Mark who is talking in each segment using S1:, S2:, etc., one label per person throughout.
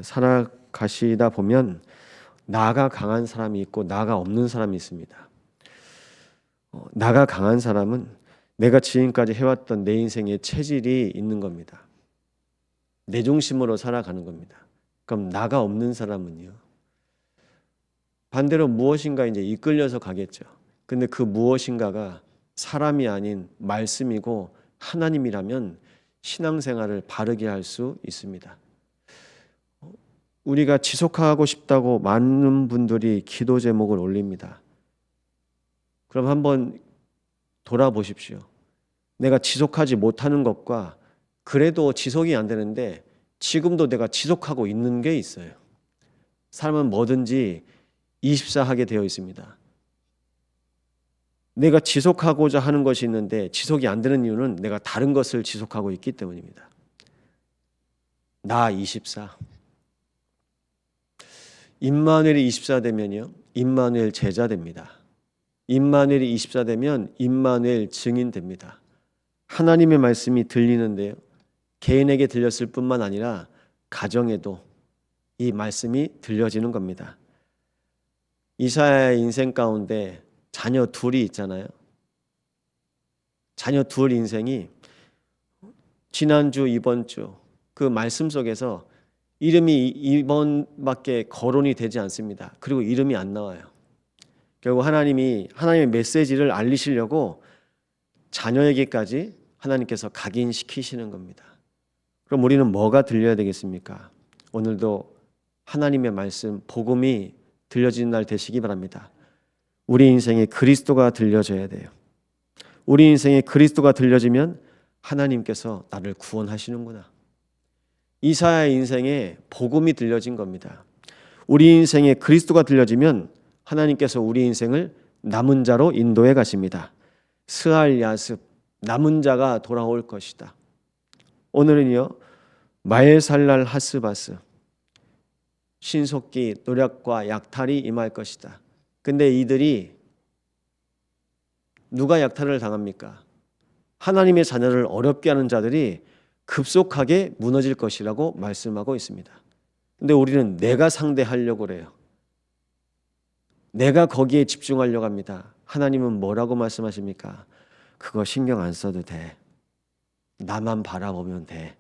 S1: 살아가시다 보면 나가 강한 사람이 있고 나가 없는 사람이 있습니다. 나가 강한 사람은 내가 지금까지 해왔던 내 인생의 체질이 있는 겁니다. 내 중심으로 살아가는 겁니다. 그럼 나가 없는 사람은요, 반대로 무엇인가 이제 이끌려서 가겠죠. 근데 그 무엇인가가 사람이 아닌 말씀이고 하나님이라면 신앙생활을 바르게 할 수 있습니다. 우리가 지속하고 싶다고 많은 분들이 기도 제목을 올립니다. 그럼 한번 돌아보십시오. 내가 지속하지 못하는 것과 그래도 지속이 안 되는데 지금도 내가 지속하고 있는 게 있어요. 사람은 뭐든지 24 하게 되어 있습니다. 내가 지속하고자 하는 것이 있는데 지속이 안 되는 이유는 내가 다른 것을 지속하고 있기 때문입니다. 나 24. 임마누엘이 24 되면요, 임마누엘 제자 됩니다. 임마누엘이 24 되면 임마누엘 증인 됩니다. 하나님의 말씀이 들리는데요, 개인에게 들렸을 뿐만 아니라 가정에도 이 말씀이 들려지는 겁니다. 이사야의 인생 가운데 자녀 둘이 있잖아요. 자녀 둘 인생이 지난주 이번 주 그 말씀 속에서 이름이 이번밖에 거론이 되지 않습니다. 그리고 이름이 안 나와요. 결국 하나님이 하나님의 메시지를 알리시려고 자녀에게까지 하나님께서 각인시키시는 겁니다. 그럼 우리는 뭐가 들려야 되겠습니까? 오늘도 하나님의 말씀, 복음이 들려지는 날 되시기 바랍니다. 우리 인생에 그리스도가 들려져야 돼요. 우리 인생에 그리스도가 들려지면 하나님께서 나를 구원하시는구나. 이사야의 인생에 복음이 들려진 겁니다. 우리 인생에 그리스도가 들려지면 하나님께서 우리 인생을 남은 자로 인도해 가십니다. 스알 야습, 남은 자가 돌아올 것이다. 오늘은요, 마엘살랄 하스바스, 신속기, 노력과 약탈이 임할 것이다. 근데 이들이 누가 약탈을 당합니까? 하나님의 자녀를 어렵게 하는 자들이 급속하게 무너질 것이라고 말씀하고 있습니다. 근데 우리는 내가 상대하려고 그래요. 내가 거기에 집중하려고 합니다. 하나님은 뭐라고 말씀하십니까? 그거 신경 안 써도 돼. 나만 바라보면 돼.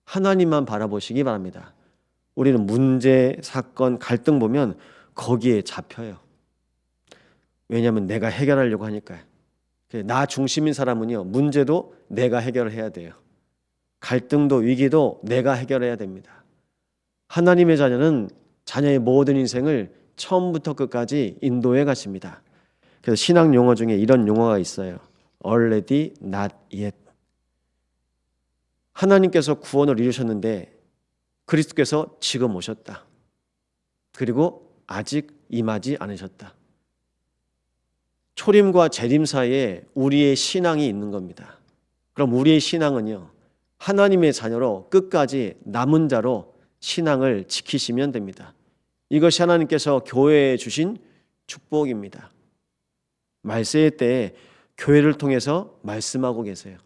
S1: 하나님만 바라보시기 바랍니다. 우리는 문제, 사건, 갈등 보면 거기에 잡혀요. 왜냐하면 내가 해결하려고 하니까요. 나 중심인 사람은요, 문제도 내가 해결을 해야 돼요. 갈등도 위기도 내가 해결해야 됩니다. 하나님의 자녀는 자녀의 모든 인생을 처음부터 끝까지 인도해 가십니다. 그래서 신학 용어 중에 이런 용어가 있어요. Already not yet. 하나님께서 구원을 이루셨는데 그리스도께서 지금 오셨다. 그리고 아직 임하지 않으셨다. 초림과 재림 사이에 우리의 신앙이 있는 겁니다. 그럼 우리의 신앙은요, 하나님의 자녀로 끝까지 남은 자로 신앙을 지키시면 됩니다. 이것이 하나님께서 교회에 주신 축복입니다. 말세의 때에 교회를 통해서 말씀하고 계세요.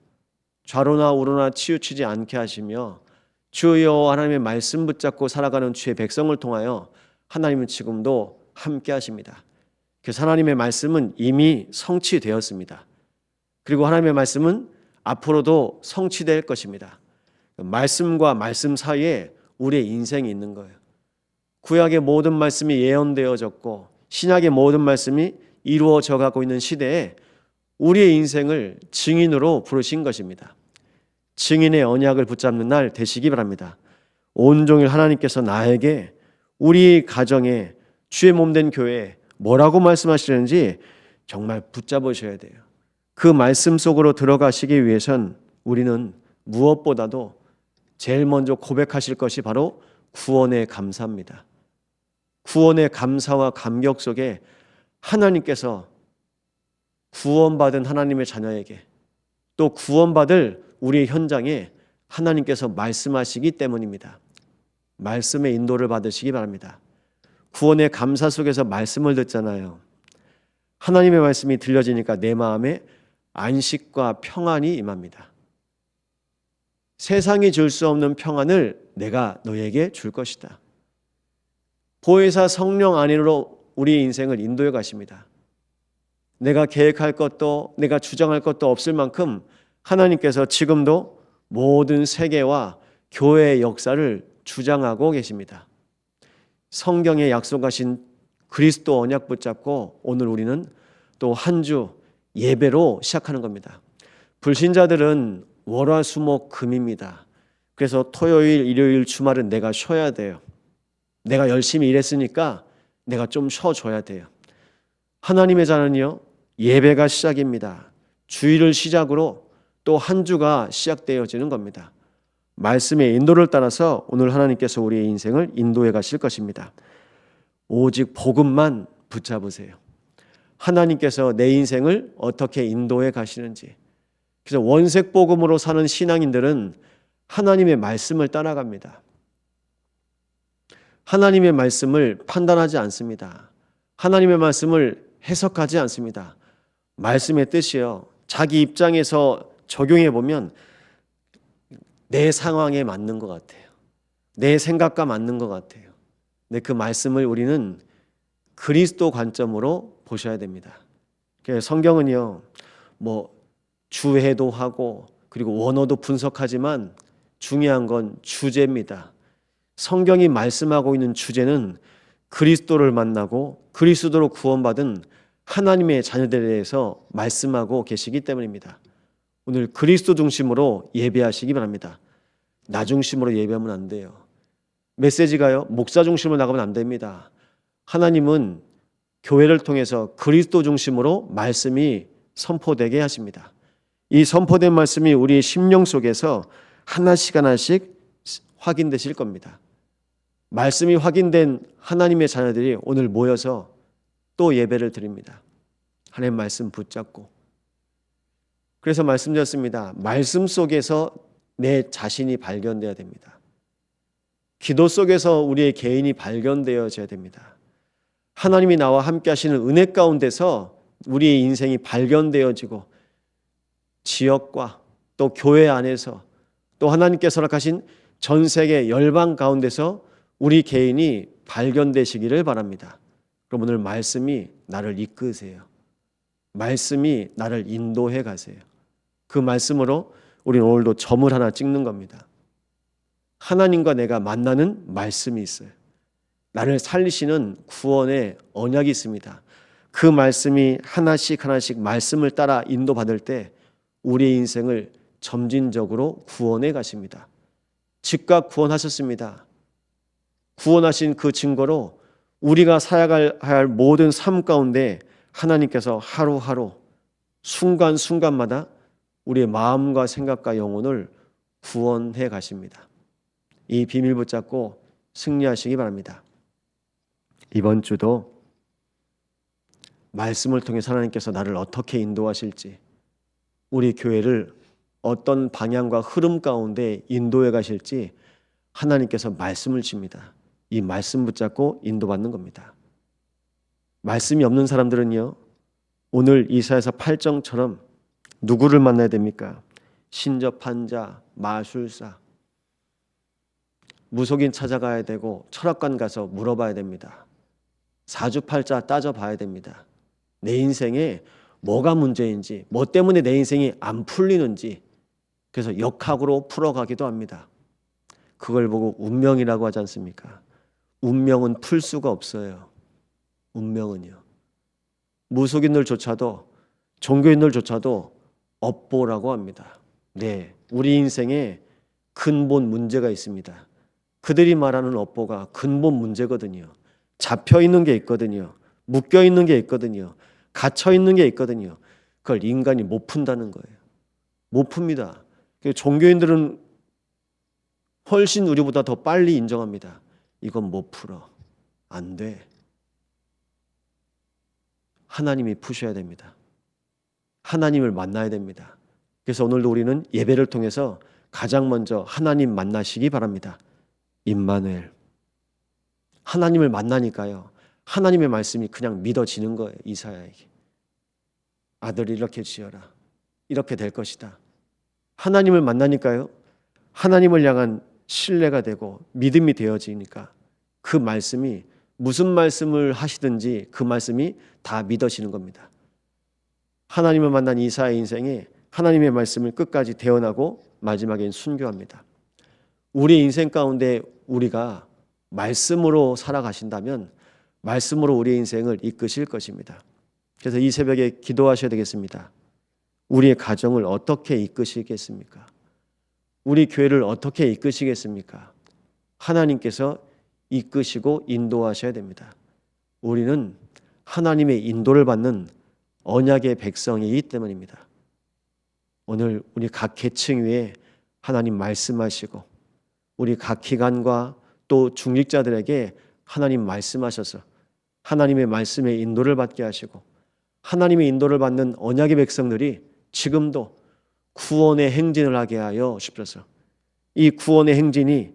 S1: 좌로나 우로나 치우치지 않게 하시며 주여 하나님의 말씀 붙잡고 살아가는 주의 백성을 통하여 하나님은 지금도 함께 하십니다. 그래서 하나님의 말씀은 이미 성취되었습니다. 그리고 하나님의 말씀은 앞으로도 성취될 것입니다. 말씀과 말씀 사이에 우리의 인생이 있는 거예요. 구약의 모든 말씀이 예언되어졌고 신약의 모든 말씀이 이루어져 가고 있는 시대에 우리의 인생을 증인으로 부르신 것입니다. 증인의 언약을 붙잡는 날 되시기 바랍니다. 온종일 하나님께서 나에게, 우리 가정에, 주의 몸된 교회에 뭐라고 말씀하시는지 정말 붙잡으셔야 돼요. 그 말씀 속으로 들어가시기 위해선 우리는 무엇보다도 제일 먼저 고백하실 것이 바로 구원의 감사입니다. 구원의 감사와 감격 속에 하나님께서 구원받은 하나님의 자녀에게, 또 구원받을 우리의 현장에 하나님께서 말씀하시기 때문입니다. 말씀의 인도를 받으시기 바랍니다. 구원의 감사 속에서 말씀을 듣잖아요. 하나님의 말씀이 들려지니까 내 마음에 안식과 평안이 임합니다. 세상이 줄 수 없는 평안을 내가 너에게 줄 것이다. 보혜사 성령 안으로 우리의 인생을 인도해 가십니다. 내가 계획할 것도 내가 주장할 것도 없을 만큼 하나님께서 지금도 모든 세계와 교회의 역사를 주장하고 계십니다. 성경에 약속하신 그리스도 언약 붙잡고 오늘 우리는 또 한 주 예배로 시작하는 겁니다. 불신자들은 월화수목금입니다. 그래서 토요일, 일요일, 주말은 내가 쉬어야 돼요. 내가 열심히 일했으니까 내가 좀 쉬어줘야 돼요. 하나님의 자는요, 예배가 시작입니다. 주일을 시작으로 또 한 주가 시작되어지는 겁니다. 말씀의 인도를 따라서 오늘 하나님께서 우리의 인생을 인도해 가실 것입니다. 오직 복음만 붙잡으세요. 하나님께서 내 인생을 어떻게 인도해 가시는지. 그래서 원색 복음으로 사는 신앙인들은 하나님의 말씀을 따라갑니다. 하나님의 말씀을 판단하지 않습니다. 하나님의 말씀을 해석하지 않습니다. 말씀의 뜻이요, 자기 입장에서 적용해 보면 내 상황에 맞는 것 같아요. 내 생각과 맞는 것 같아요. 근데 그 말씀을 우리는 그리스도 관점으로 보셔야 됩니다. 성경은요, 주해도 하고 그리고 원어도 분석하지만 중요한 건 주제입니다. 성경이 말씀하고 있는 주제는 그리스도를 만나고 그리스도로 구원받은 하나님의 자녀들에 대해서 말씀하고 계시기 때문입니다. 오늘 그리스도 중심으로 예배하시기 바랍니다. 나 중심으로 예배하면 안 돼요. 메시지가요, 목사 중심으로 나가면 안 됩니다. 하나님은 교회를 통해서 그리스도 중심으로 말씀이 선포되게 하십니다. 이 선포된 말씀이 우리의 심령 속에서 하나씩 확인되실 겁니다. 말씀이 확인된 하나님의 자녀들이 오늘 모여서 또 예배를 드립니다. 하나님 말씀 붙잡고. 그래서 말씀드렸습니다. 말씀 속에서 내 자신이 발견되어야 됩니다. 기도 속에서 우리의 개인이 발견되어져야 됩니다. 하나님이 나와 함께 하시는 은혜 가운데서 우리의 인생이 발견되어지고 지역과 또 교회 안에서 또 하나님께서 허락하신 전 세계 열방 가운데서 우리 개인이 발견되시기를 바랍니다. 그럼 오늘 말씀이 나를 이끄세요. 말씀이 나를 인도해 가세요. 그 말씀으로 우리는 오늘도 점을 하나 찍는 겁니다. 하나님과 내가 만나는 말씀이 있어요. 나를 살리시는 구원의 언약이 있습니다. 그 말씀이 하나씩 말씀을 따라 인도받을 때 우리의 인생을 점진적으로 구원해 가십니다. 즉각 구원하셨습니다. 구원하신 그 증거로 우리가 살아가야 할 모든 삶 가운데 하나님께서 하루하루 순간순간마다 우리의 마음과 생각과 영혼을 구원해 가십니다. 이 비밀 붙잡고 승리하시기 바랍니다. 이번 주도 말씀을 통해 하나님께서 나를 어떻게 인도하실지, 우리 교회를 어떤 방향과 흐름 가운데 인도해 가실지 하나님께서 말씀을 주십니다. 이 말씀 붙잡고 인도받는 겁니다. 말씀이 없는 사람들은요, 오늘 이사야서 8장처럼 누구를 만나야 됩니까? 신접한 자, 마술사, 무속인 찾아가야 되고 철학관 가서 물어봐야 됩니다. 사주팔자 따져봐야 됩니다. 내 인생에 뭐가 문제인지, 뭐 때문에 내 인생이 안 풀리는지, 그래서 역학으로 풀어가기도 합니다. 그걸 보고 운명이라고 하지 않습니까? 운명은 풀 수가 없어요. 운명은요. 무속인들조차도, 종교인들조차도 업보라고 합니다. 네, 우리 인생에 근본 문제가 있습니다. 그들이 말하는 업보가 근본 문제거든요. 잡혀 있는 게 있거든요. 묶여 있는 게 있거든요. 갇혀 있는 게 있거든요. 그걸 인간이 못 푼다는 거예요. 못 풉니다. 종교인들은 훨씬 우리보다 더 빨리 인정합니다. 이건 못 풀어. 안 돼. 하나님이 푸셔야 됩니다. 하나님을 만나야 됩니다. 그래서 오늘도 우리는 예배를 통해서 가장 먼저 하나님 만나시기 바랍니다. 임마누엘. 하나님을 만나니까요, 하나님의 말씀이 그냥 믿어지는 거예요. 이사야에게. 아들이 이렇게 지어라. 이렇게 될 것이다. 하나님을 만나니까요, 하나님을 향한 신뢰가 되고 믿음이 되어지니까 그 말씀이 무슨 말씀을 하시든지 그 말씀이 다 믿어지는 겁니다. 하나님을 만난 이사야의 인생에 하나님의 말씀을 끝까지 대언하고 마지막엔 순교합니다. 우리 인생 가운데 우리가 말씀으로 살아가신다면 말씀으로 우리의 인생을 이끄실 것입니다. 그래서 이 새벽에 기도하셔야 되겠습니다. 우리의 가정을 어떻게 이끄시겠습니까? 우리 교회를 어떻게 이끄시겠습니까? 하나님께서 이끄시고 인도하셔야 됩니다. 우리는 하나님의 인도를 받는 언약의 백성이기 때문입니다. 오늘 우리 각 계층 위에 하나님 말씀하시고 우리 각 기관과 또 중직자들에게 하나님 말씀하셔서 하나님의 말씀의 인도를 받게 하시고 하나님의 인도를 받는 언약의 백성들이 지금도 구원의 행진을 하게 하여 주옵소서. 이 구원의 행진이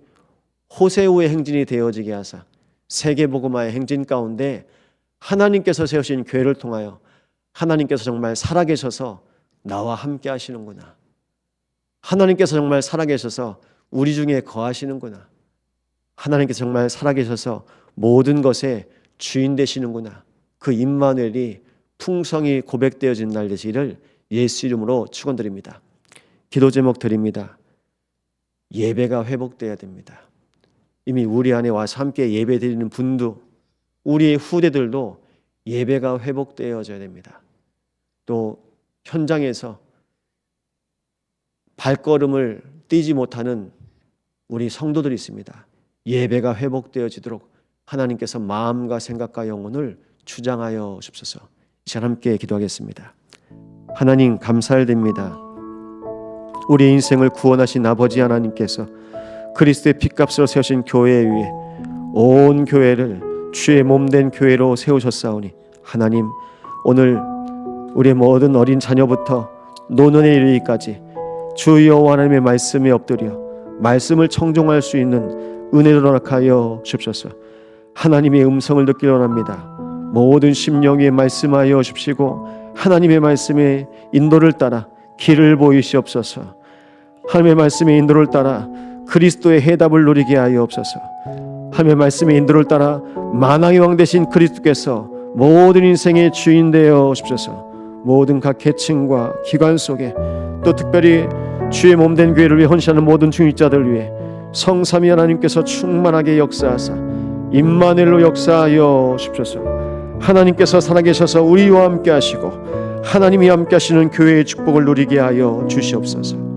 S1: 호세우의 행진이 되어지게 하사 세계복음화의 행진 가운데 하나님께서 세우신 교회를 통하여 하나님께서 정말 살아계셔서 나와 함께 하시는구나. 하나님께서 정말 살아계셔서 우리 중에 거하시는구나. 하나님께서 정말 살아계셔서 모든 것에 주인 되시는구나. 그 임마누엘이 풍성히 고백되어진 날 되시기를 예수 이름으로 축원드립니다. 기도 제목 드립니다. 예배가 회복되어야 됩니다. 이미 우리 안에 와서 함께 예배 드리는 분도 우리의 후대들도 예배가 회복되어져야 됩니다. 또 현장에서 발걸음을 띄지 못하는 우리 성도들이 있습니다. 예배가 회복되어지도록 하나님께서 마음과 생각과 영혼을 주장하여 주옵소서. 이 시간 함께 기도하겠습니다. 하나님 감사드립니다. 우리 인생을 구원하신 아버지 하나님께서 그리스도의 핏값으로 세우신 교회 위에 온 교회를 주의 몸된 교회로 세우셨사오니 하나님 오늘 우리의 모든 어린 자녀부터 노년에 이르기까지 주 여호와 하나님의 말씀에 엎드려 말씀을 청종할 수 있는 은혜를 허락하여 주옵소서. 하나님의 음성을 듣기를 원합니다. 모든 심령 위에 말씀하여 주시고 하나님의 말씀의 인도를 따라 길을 보이시옵소서. 하나님의 말씀의 인도를 따라 그리스도의 해답을 누리게 하여 없소서. 하나님의 말씀의 인도를 따라 만왕의 왕 되신 그리스도께서 모든 인생의 주인 되어 주옵소서. 모든 각 계층과 기관 속에 또 특별히 주의 몸된 교회를 위해 헌신하는 모든 중직자들 위해 성삼위 하나님께서 충만하게 역사하사 임마누엘로 역사하여 주옵소서. 하나님께서 살아계셔서 우리와 함께 하시고 하나님이 함께 하시는 교회의 축복을 누리게 하여 주시옵소서.